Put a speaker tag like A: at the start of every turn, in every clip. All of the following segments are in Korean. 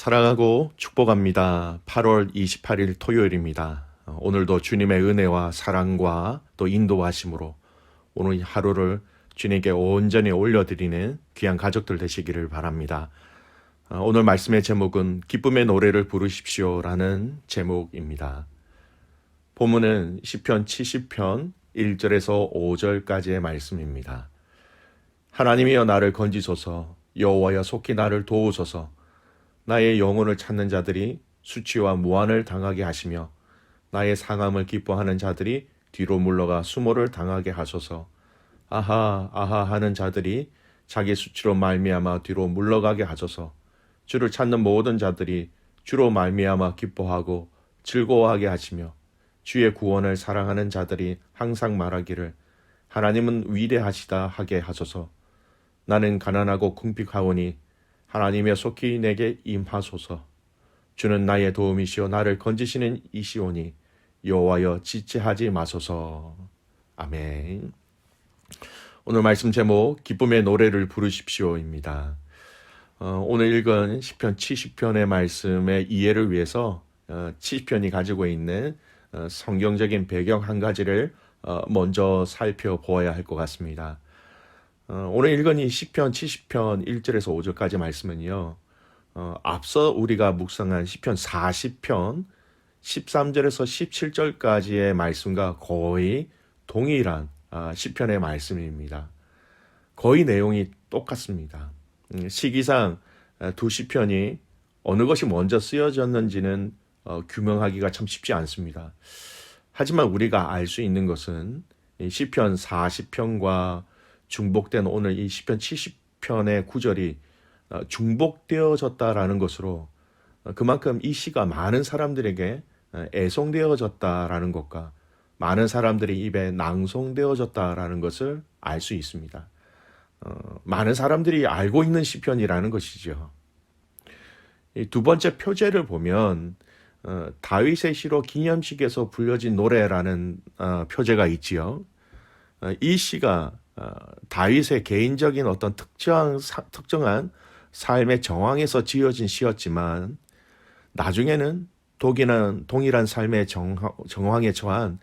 A: 사랑하고 축복합니다. 8월 28일 토요일입니다. 오늘도 주님의 은혜와 사랑과 또 인도하심으로 오늘 하루를 주님께 온전히 올려드리는 귀한 가족들 되시기를 바랍니다. 오늘 말씀의 제목은 기쁨의 노래를 부르십시오라는 제목입니다. 본문은 시편 70편 1절에서 5절까지의 말씀입니다. 하나님이여 나를 건지소서, 여호와여 속히 나를 도우소서. 나의 영혼을 찾는 자들이 수치와 무한을 당하게 하시며 나의 상함을 기뻐하는 자들이 뒤로 물러가 수모를 당하게 하소서. 아하 아하 하는 자들이 자기 수치로 말미암아 뒤로 물러가게 하소서. 주를 찾는 모든 자들이 주로 말미암아 기뻐하고 즐거워하게 하시며 주의 구원을 사랑하는 자들이 항상 말하기를 하나님은 위대하시다 하게 하소서. 나는 가난하고 궁핍하오니 하나님여 속히 내게 임하소서. 주는 나의 도움이시오 나를 건지시는 이시오니 여호와여 지체하지 마소서. 아멘. 오늘 말씀 제목 기쁨의 노래를 부르십시오입니다. 오늘 읽은 시편 70편의 말씀의 이해를 위해서 70편이 가지고 있는 성경적인 배경 한 가지를 먼저 살펴보아야 할 것 같습니다. 오늘 읽은 이 시편 70편 1절에서 5절까지 말씀은요, 앞서 우리가 묵상한 시편 40편 13절에서 17절까지의 말씀과 거의 동일한 시편의 말씀입니다. 거의 내용이 똑같습니다. 시기상 두 시편이 어느 것이 먼저 쓰여졌는지는 규명하기가 참 쉽지 않습니다. 하지만 우리가 알 수 있는 것은 시편 40편과 중복된 오늘 이 시편 70편의 구절이 중복되어졌다라는 것으로 그만큼 이 시가 많은 사람들에게 애송되어졌다라는 것과 많은 사람들이 입에 낭송되어졌다라는 것을 알 수 있습니다. 많은 사람들이 알고 있는 시편이라는 것이죠. 이 두 번째 표제를 보면 다윗의 시로 기념식에서 불려진 노래라는 표제가 있지요. 이 시가 다윗의 개인적인 어떤 특정한 삶의 정황에서 지어진 시였지만 나중에는 동일한 삶의 정황에 처한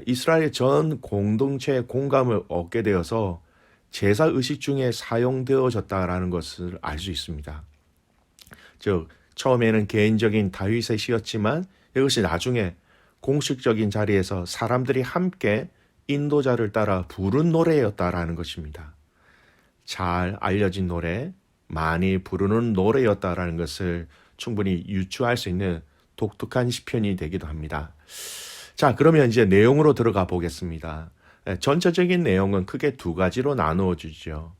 A: 이스라엘 전 공동체의 공감을 얻게 되어서 제사 의식 중에 사용되어졌다라는 것을 알 수 있습니다. 즉 처음에는 개인적인 다윗의 시였지만 이것이 나중에 공식적인 자리에서 사람들이 함께 인도자를 따라 부른 노래였다라는 것입니다. 잘 알려진 노래, 많이 부르는 노래였다라는 것을 충분히 유추할 수 있는 독특한 시편이 되기도 합니다. 자, 그러면 이제 내용으로 들어가 보겠습니다. 전체적인 내용은 크게 두 가지로 나누어 주죠.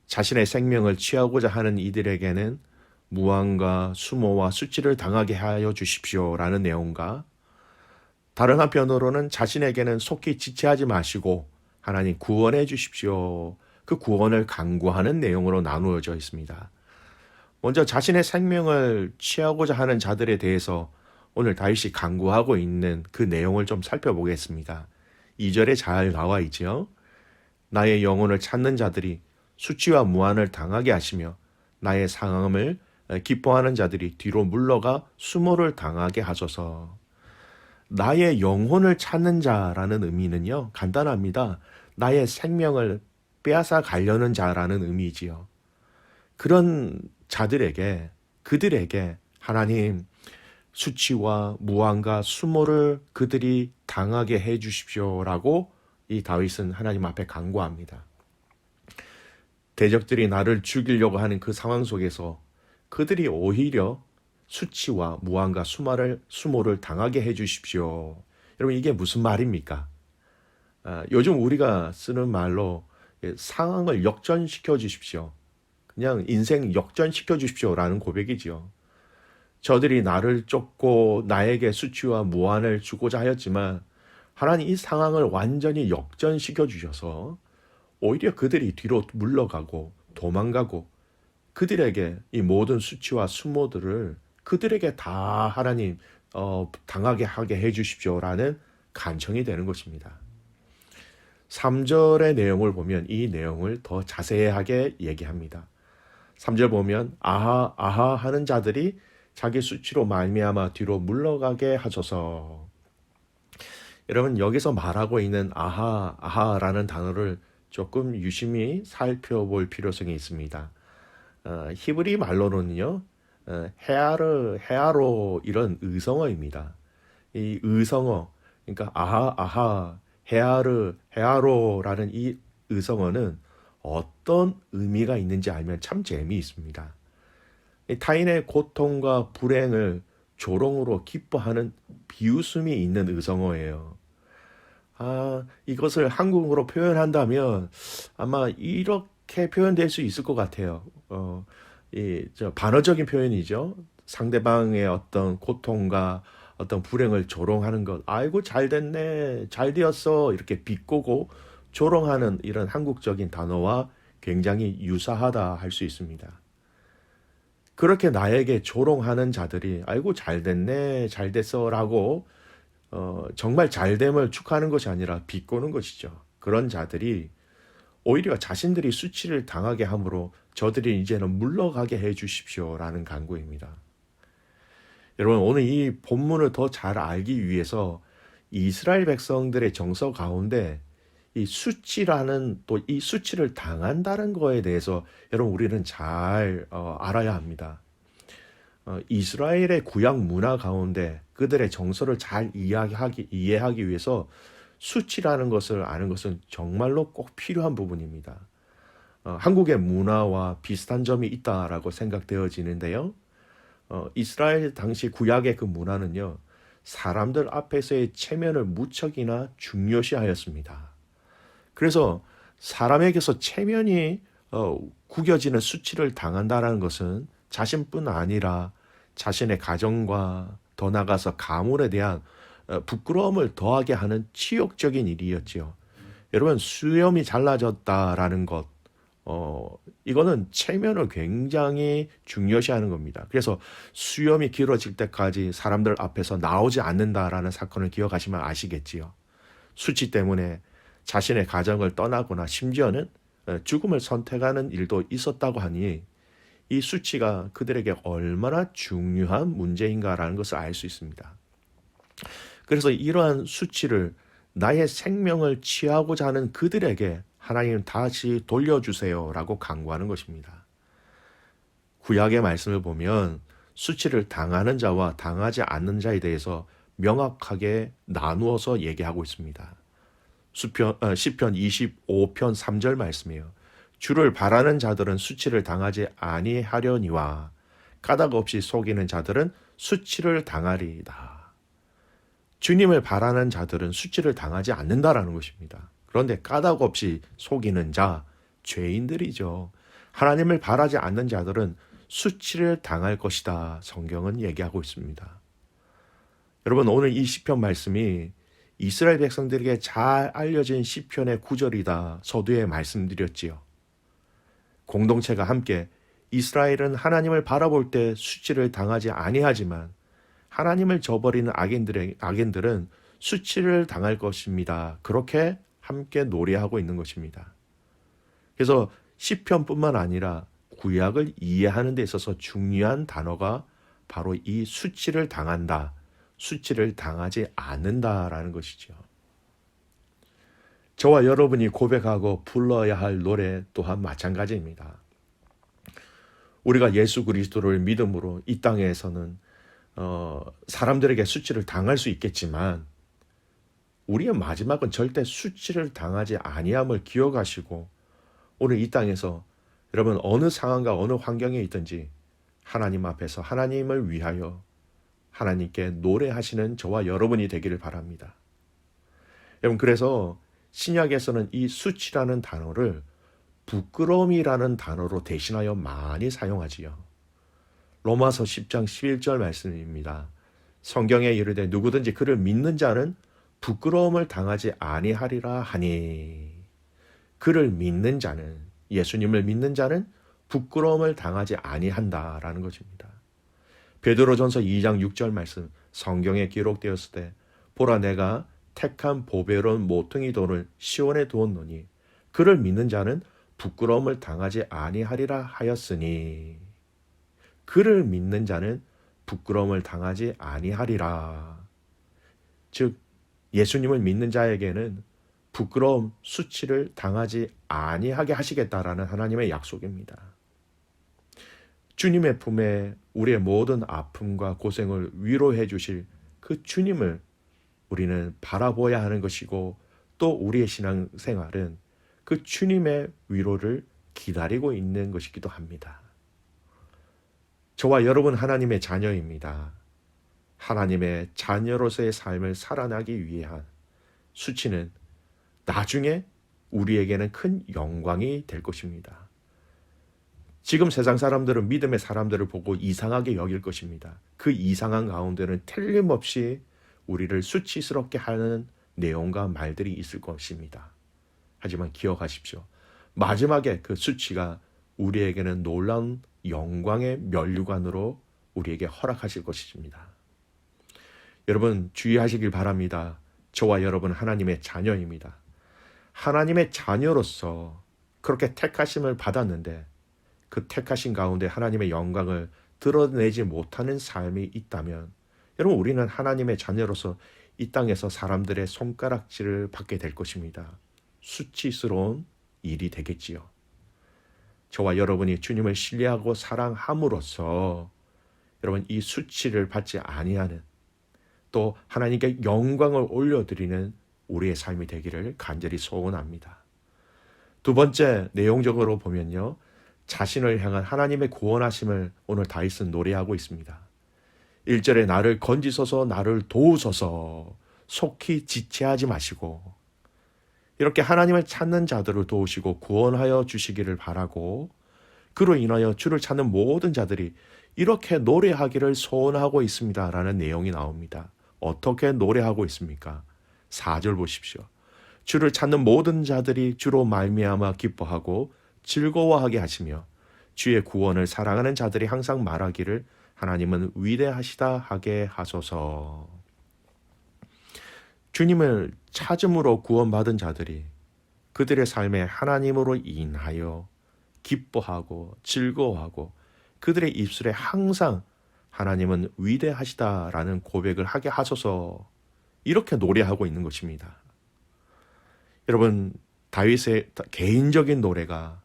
A: 자신의 생명을 취하고자 하는 이들에게는 무한과 수모와 수치를 당하게 하여 주십시오라는 내용과 다른 한편으로는 자신에게는 속히 지체하지 마시고 하나님 구원해 주십시오. 그 구원을 간구하는 내용으로 나누어져 있습니다. 먼저 자신의 생명을 취하고자 하는 자들에 대해서 오늘 다윗이 간구하고 있는 그 내용을 좀 살펴보겠습니다. 2절에 잘 나와 있지요. 나의 영혼을 찾는 자들이 수치와 무한을 당하게 하시며 나의 상함을 기뻐하는 자들이 뒤로 물러가 수모를 당하게 하소서. 나의 영혼을 찾는 자라는 의미는요, 간단합니다. 나의 생명을 빼앗아 가려는 자라는 의미지요. 그런 그들에게 하나님 수치와 무한과 수모를 그들이 당하게 해 주십시오라고 이 다윗은 하나님 앞에 간구합니다. 대적들이 나를 죽이려고 하는 그 상황 속에서 그들이 오히려 수치와 무한과 수모를 당하게 해 주십시오. 여러분 이게 무슨 말입니까? 요즘 우리가 쓰는 말로 상황을 역전시켜 주십시오. 그냥 인생 역전시켜 주십시오라는 고백이지요. 저들이 나를 쫓고 나에게 수치와 무한을 주고자 하였지만 하나님 이 상황을 완전히 역전시켜 주셔서 오히려 그들이 뒤로 물러가고 도망가고 그들에게 이 모든 수치와 수모들을 그들에게 다 하나님 당하게 하게 해 주십시오라는 간청이 되는 것입니다. 3절의 내용을 보면 이 내용을 더 자세하게 얘기합니다. 3절 보면 아하 아하 하는 자들이 자기 수치로 말미암아 뒤로 물러가게 하소서. 여러분, 여기서 말하고 있는 아하라는 단어를 조금 유심히 살펴볼 필요성이 있습니다. 히브리 말로는요, 헤아로 이런 의성어입니다. 이 의성어, 그러니까 아하, 헤아로라는 이 의성어는 어떤 의미가 있는지 알면 참 재미있습니다. 타인의 고통과 불행을 조롱으로 기뻐하는 비웃음이 있는 의성어예요. 이것을 한국어로 표현한다면 아마 이렇게 표현될 수 있을 것 같아요. 반어적인 표현이죠. 상대방의 어떤 고통과 어떤 불행을 조롱하는 것. 아이고, 잘 됐네, 잘 되었어. 이렇게 비꼬고 조롱하는 이런 한국적인 단어와 굉장히 유사하다 할 수 있습니다. 그렇게 나에게 조롱하는 자들이 아이고, 잘 됐네, 잘 됐어 라고 정말 잘됨을 축하하는 것이 아니라 비꼬는 것이죠. 그런 자들이 오히려 자신들이 수치를 당하게 함으로 저들이 이제는 물러가게 해 주십시오라는 간구입니다. 여러분, 오늘 이 본문을 더 잘 알기 위해서 이스라엘 백성들의 정서 가운데 이 수치라는, 또 이 수치를 당한다는 거에 대해서 여러분, 우리는 잘 알아야 합니다. 이스라엘의 구약 문화 가운데 그들의 정서를 잘 이해하기 위해서 수치라는 것을 아는 것은 정말로 꼭 필요한 부분입니다. 한국의 문화와 비슷한 점이 있다라고 생각되어지는데요. 이스라엘 당시 구약의 그 문화는요, 사람들 앞에서의 체면을 무척이나 중요시하였습니다. 그래서 사람에게서 체면이 구겨지는 수치를 당한다라는 것은 자신뿐 아니라 자신의 가정과 더 나아가서 가문에 대한 부끄러움을 더하게 하는 치욕적인 일이었지요. 여러분, 수염이 잘라졌다라는 것, 이거는 체면을 굉장히 중요시하는 겁니다. 그래서 수염이 길어질 때까지 사람들 앞에서 나오지 않는다라는 사건을 기억하시면 아시겠지요. 수치 때문에 자신의 가정을 떠나거나 심지어는 죽음을 선택하는 일도 있었다고 하니 이 수치가 그들에게 얼마나 중요한 문제인가라는 것을 알 수 있습니다. 그래서 이러한 수치를 나의 생명을 취하고자 하는 그들에게 하나님 다시 돌려주세요라고 간구하는 것입니다. 구약의 말씀을 보면 수치를 당하는 자와 당하지 않는 자에 대해서 명확하게 나누어서 얘기하고 있습니다. 시편 25편 3절 말씀이에요. 주를 바라는 자들은 수치를 당하지 아니하려니와 까닭 없이 속이는 자들은 수치를 당하리이다. 주님을 바라는 자들은 수치를 당하지 않는다라는 것입니다. 그런데 까닭 없이 속이는 자, 죄인들이죠. 하나님을 바라지 않는 자들은 수치를 당할 것이다. 성경은 얘기하고 있습니다. 여러분, 오늘 이 시편 말씀이 이스라엘 백성들에게 잘 알려진 시편의 구절이다. 서두에 말씀드렸지요. 공동체가 함께 이스라엘은 하나님을 바라볼 때 수치를 당하지 아니하지만 하나님을 저버리는 악인들은 수치를 당할 것입니다. 그렇게 함께 노래하고 있는 것입니다. 그래서 시편뿐만 아니라 구약을 이해하는 데 있어서 중요한 단어가 바로 이 수치를 당한다, 수치를 당하지 않는다라는 것이죠. 저와 여러분이 고백하고 불러야 할 노래 또한 마찬가지입니다. 우리가 예수 그리스도를 믿음으로 이 땅에서는 사람들에게 수치를 당할 수 있겠지만 우리의 마지막은 절대 수치를 당하지 아니함을 기억하시고 오늘 이 땅에서 여러분 어느 상황과 어느 환경에 있든지 하나님 앞에서 하나님을 위하여 하나님께 노래하시는 저와 여러분이 되기를 바랍니다. 여러분, 그래서 신약에서는 이 수치라는 단어를 부끄러움이라는 단어로 대신하여 많이 사용하지요. 로마서 10장 11절 말씀입니다. 성경에 이르되 누구든지 그를 믿는 자는 부끄러움을 당하지 아니하리라 하니, 그를 믿는 자는, 예수님을 믿는 자는 부끄러움을 당하지 아니한다라는 것입니다. 베드로전서 2장 6절 말씀, 성경에 기록되었을 때 보라 내가 택한 보배로운 모퉁이 돌을 시온에 두었노니 그를 믿는 자는 부끄러움을 당하지 아니하리라 하였으니, 그를 믿는 자는 부끄러움을 당하지 아니하리라. 즉 예수님을 믿는 자에게는 부끄러움, 수치를 당하지 아니하게 하시겠다라는 하나님의 약속입니다. 주님의 품에 우리의 모든 아픔과 고생을 위로해 주실 그 주님을 우리는 바라보아야 하는 것이고, 또 우리의 신앙생활은 그 주님의 위로를 기다리고 있는 것이기도 합니다. 저와 여러분 하나님의 자녀입니다. 하나님의 자녀로서의 삶을 살아나기 위한 수치는 나중에 우리에게는 큰 영광이 될 것입니다. 지금 세상 사람들은 믿음의 사람들을 보고 이상하게 여길 것입니다. 그 이상한 가운데는 틀림없이 우리를 수치스럽게 하는 내용과 말들이 있을 것입니다. 하지만 기억하십시오. 마지막에 그 수치가 우리에게는 놀라운 영광의 면류관으로 우리에게 허락하실 것입니다. 여러분 주의하시길 바랍니다. 저와 여러분 하나님의 자녀입니다. 하나님의 자녀로서 그렇게 택하심을 받았는데 그 택하신 가운데 하나님의 영광을 드러내지 못하는 삶이 있다면, 여러분 우리는 하나님의 자녀로서 이 땅에서 사람들의 손가락질을 받게 될 것입니다. 수치스러운 일이 되겠지요. 저와 여러분이 주님을 신뢰하고 사랑함으로써 여러분 이 수치를 받지 아니하는, 또 하나님께 영광을 올려드리는 우리의 삶이 되기를 간절히 소원합니다. 두 번째 내용적으로 보면요, 자신을 향한 하나님의 구원하심을 오늘 다윗은 노래하고 있습니다. 1절에 나를 건지소서 나를 도우소서 속히 지체하지 마시고, 이렇게 하나님을 찾는 자들을 도우시고 구원하여 주시기를 바라고, 그로 인하여 주를 찾는 모든 자들이 이렇게 노래하기를 소원하고 있습니다 라는 내용이 나옵니다. 어떻게 노래하고 있습니까? 4절 보십시오. 주를 찾는 모든 자들이 주로 말미암아 기뻐하고 즐거워하게 하시며 주의 구원을 사랑하는 자들이 항상 말하기를 하나님은 위대하시다 하게 하소서. 주님을 찾음으로 구원받은 자들이 그들의 삶에 하나님으로 인하여 기뻐하고 즐거워하고 그들의 입술에 항상 하나님은 위대하시다라는 고백을 하게 하소서, 이렇게 노래하고 있는 것입니다. 여러분 다윗의 개인적인 노래가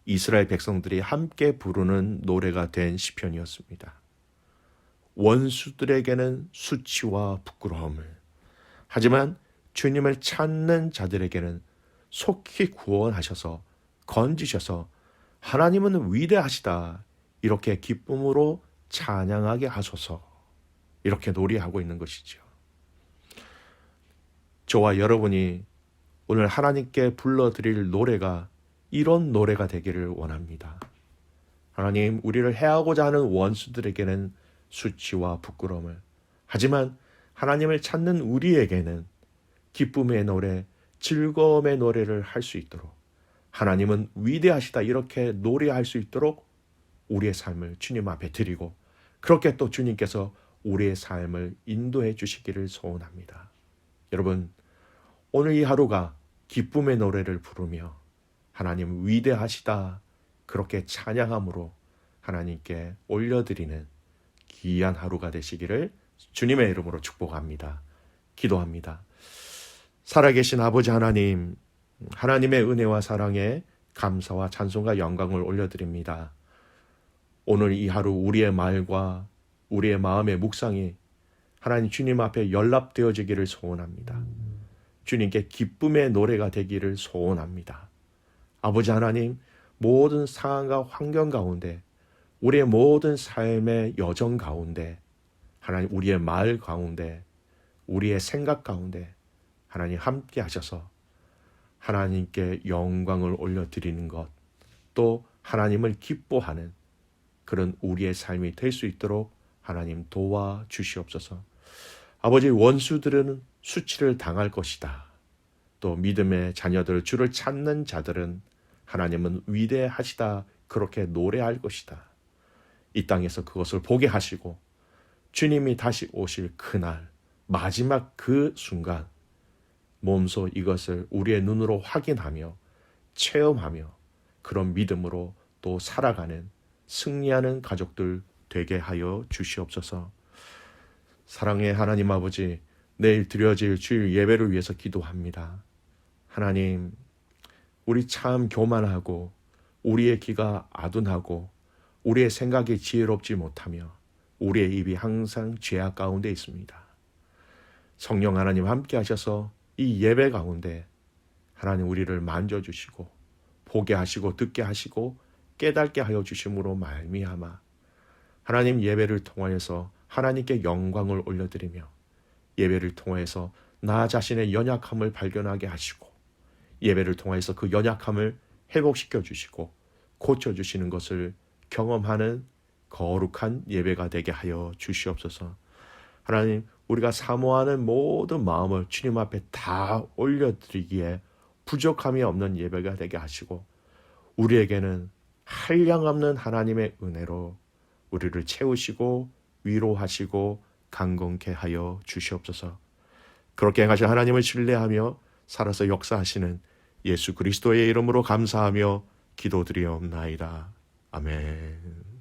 A: 이스라엘 백성들이 함께 부르는 노래가 된 시편이었습니다. 원수들에게는 수치와 부끄러움을, 하지만 주님을 찾는 자들에게는 속히 구원하셔서 건지셔서 하나님은 위대하시다 이렇게 기쁨으로 찬양하게 하소서, 이렇게 노래하고 있는 것이죠. 저와 여러분이 오늘 하나님께 불러드릴 노래가 이런 노래가 되기를 원합니다. 하나님, 우리를 해하고자 하는 원수들에게는 수치와 부끄러움을, 하지만 하나님을 찾는 우리에게는 기쁨의 노래, 즐거움의 노래를 할 수 있도록, 하나님은 위대하시다 이렇게 노래할 수 있도록 우리의 삶을 주님 앞에 드리고, 그렇게 또 주님께서 우리의 삶을 인도해 주시기를 소원합니다. 여러분, 오늘 이 하루가 기쁨의 노래를 부르며 하나님 위대하시다 그렇게 찬양함으로 하나님께 올려드리는 귀한 하루가 되시기를 주님의 이름으로 축복합니다. 기도합니다. 살아계신 아버지 하나님, 하나님의 은혜와 사랑에 감사와 찬송과 영광을 올려드립니다. 오늘 이 하루 우리의 말과 우리의 마음의 묵상이 하나님 주님 앞에 연락되어지기를 소원합니다. 주님께 기쁨의 노래가 되기를 소원합니다. 아버지 하나님, 모든 상황과 환경 가운데, 우리의 모든 삶의 여정 가운데, 하나님 우리의 말 가운데, 우리의 생각 가운데 하나님 함께 하셔서 하나님께 영광을 올려드리는 것, 또 하나님을 기뻐하는 그런 우리의 삶이 될 수 있도록 하나님 도와주시옵소서. 아버지, 원수들은 수치를 당할 것이다. 또 믿음의 자녀들, 주를 찾는 자들은 하나님은 위대하시다 그렇게 노래할 것이다. 이 땅에서 그것을 보게 하시고 주님이 다시 오실 그날, 마지막 그 순간 몸소 이것을 우리의 눈으로 확인하며 체험하며 그런 믿음으로 또 살아가는, 승리하는 가족들 되게 하여 주시옵소서. 사랑의 하나님 아버지, 내일 드려질 주일 예배를 위해서 기도합니다. 하나님, 우리 참 교만하고 우리의 귀가 아둔하고 우리의 생각이 지혜롭지 못하며 우리의 입이 항상 죄악 가운데 있습니다. 성령 하나님 함께 하셔서 이 예배 가운데 하나님 우리를 만져주시고 보게 하시고 듣게 하시고 깨닫게 하여 주심으로 말미암아 하나님 예배를 통하여서 하나님께 영광을 올려드리며 예배를 통하여서 나 자신의 연약함을 발견하게 하시고 예배를 통하여서 그 연약함을 회복시켜 주시고 고쳐주시는 것을 경험하는 거룩한 예배가 되게 하여 주시옵소서. 하나님, 우리가 사모하는 모든 마음을 주님 앞에 다 올려드리기에 부족함이 없는 예배가 되게 하시고 우리에게는 한량없는 하나님의 은혜로 우리를 채우시고 위로하시고 강건케 하여 주시옵소서. 그렇게 행하신 하나님을 신뢰하며 살아서 역사하시는 예수 그리스도의 이름으로 감사하며 기도드리옵나이다. 아멘.